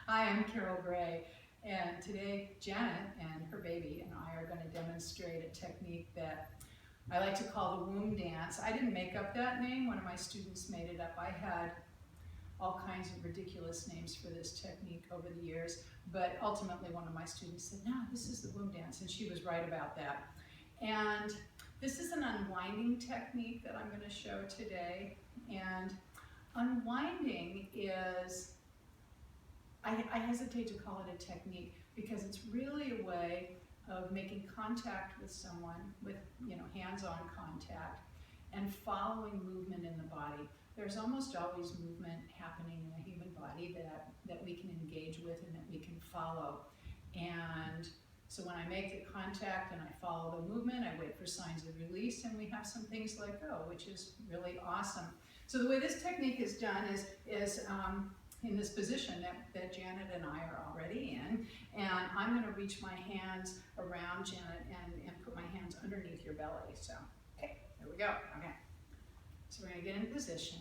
Hi, I'm Carol Gray, and today Janet and her baby and I are going to demonstrate a technique that I like to call the womb dance. I didn't make up that name, one of my students made it up. I had all kinds of ridiculous names for this technique over the years, but ultimately one of my students said, no, this is the womb dance, and she was right about that. And this is an unwinding technique that I'm going to show today, and unwinding is, I hesitate to call it a technique because it's really a way of making contact with someone, with hands-on contact, and following movement in the body. There's almost always movement happening in the human body that we can engage with and that we can follow. And so when I make the contact and I follow the movement, I wait for signs of release, and we have some things let go, which is really awesome. So the way this technique is done is in this position that Janet and I are already in, and I'm going to reach my hands around Janet and put my hands underneath your belly. So, okay, there we go. Okay, so we're going to get in position,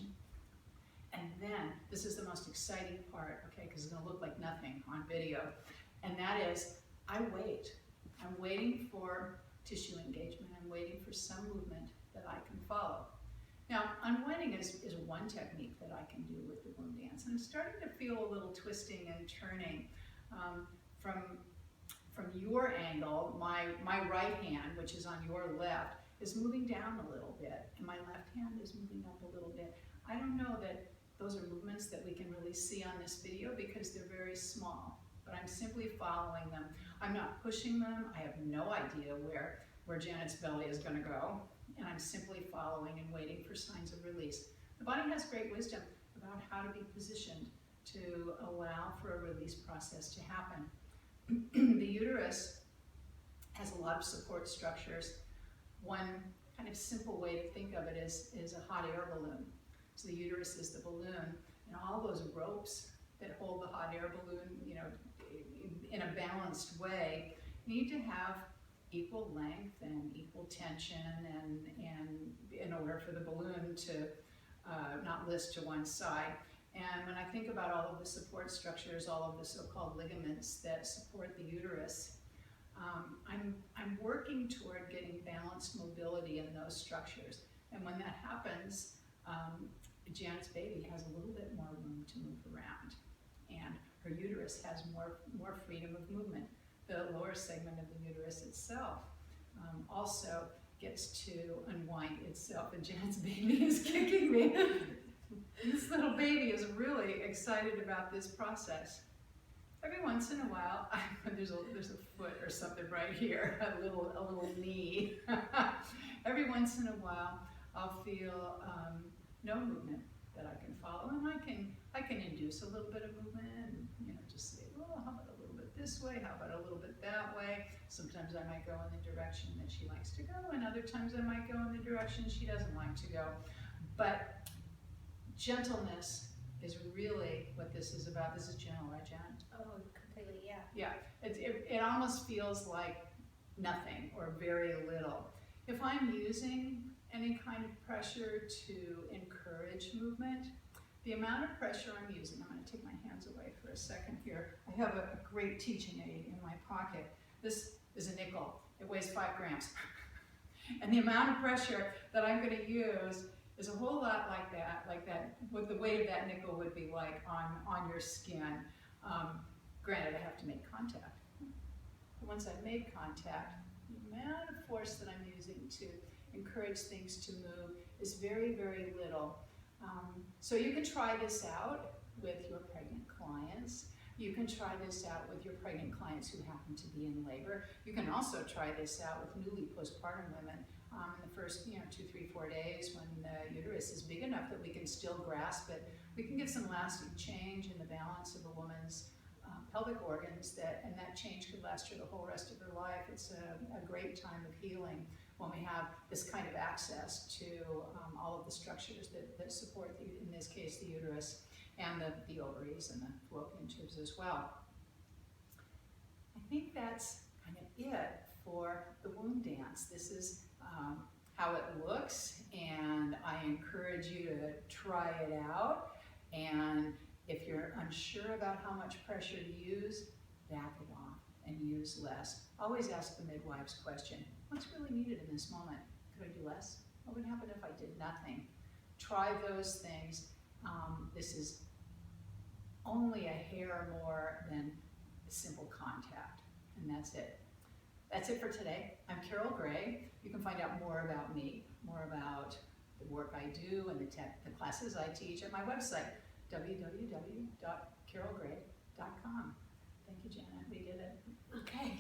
and then this is the most exciting part, okay, because it's going to look like nothing on video, and that is I wait. I'm waiting for tissue engagement. I'm waiting for some movement that I can follow. Now, unwinding is one technique that I can do with the womb dance. And I'm starting to feel a little twisting and turning from your angle. My right hand, which is on your left, is moving down a little bit, and my left hand is moving up a little bit. I don't know that those are movements that we can really see on this video because they're very small, but I'm simply following them. I'm not pushing them. I have no idea where Janet's belly is going to go. And I'm simply following and waiting for signs of release. The body has great wisdom about how to be positioned to allow for a release process to happen. The uterus has a lot of support structures. One kind of simple way to think of it is a hot air balloon. So the uterus is the balloon, and all those ropes that hold the hot air balloon, in a balanced way, need to have equal length and equal tension, and in order for the balloon to not list to one side. And when I think about all of the support structures, all of the so-called ligaments that support the uterus, I'm working toward getting balanced mobility in those structures. And when that happens, Janet's baby has a little bit more room to move around, and her uterus has more freedom of movement. The lower segment of the uterus itself also gets to unwind itself, and Janet's baby is kicking me. This little baby is really excited about this process. Every once in a while, there's a foot or something right here, a little knee. Every once in a while, I'll feel no movement that I can follow, and I can induce a little bit of movement, and just say, oh, how about a little bit this way? How about a little bit that way? Sometimes I might go in the direction that she likes to go, and other times I might go in the direction she doesn't like to go. But gentleness is really what this is about. This is gentle, right, Janet? Oh, completely, yeah. Yeah, it almost feels like nothing or very little. If I'm using any kind of pressure to encourage movement, the amount of pressure I'm using, I'm going to take my hands away for a second here. I have a great teaching aid in my pocket. This is a nickel. It weighs 5 grams. And the amount of pressure that I'm going to use is a whole lot like that, what the weight of that nickel would be like on your skin. Granted, I have to make contact. But once I've made contact, the amount of force that I'm using to encourage things to move is very, very little. So you can try this out with your pregnant clients. You can try this out with your pregnant clients who happen to be in labor. You can also try this out with newly postpartum women in the first 2, 3, 4 days when the uterus is big enough that we can still grasp it. We can get some lasting change in the balance of a woman's pelvic organs, and that change could last her the whole rest of her life. It's a great time of healing when we have this kind of access to all of the structures that support, in this case, the uterus and the ovaries and the fallopian tubes as well. I think that's kind of it for the womb dance. This is how it looks, and I encourage you to try it out. And If you're unsure about how much pressure to use, back it off and use less. Always ask the midwife's question, what's really needed in this moment? Could I do less? What would happen if I did nothing? Try those things. This is only a hair more than simple contact, and that's it. That's it for today. I'm Carol Gray. You can find out more about me, more about the work I do and the classes I teach at my website, www.carolgray.com. Thank you, Janet. We did it. Okay.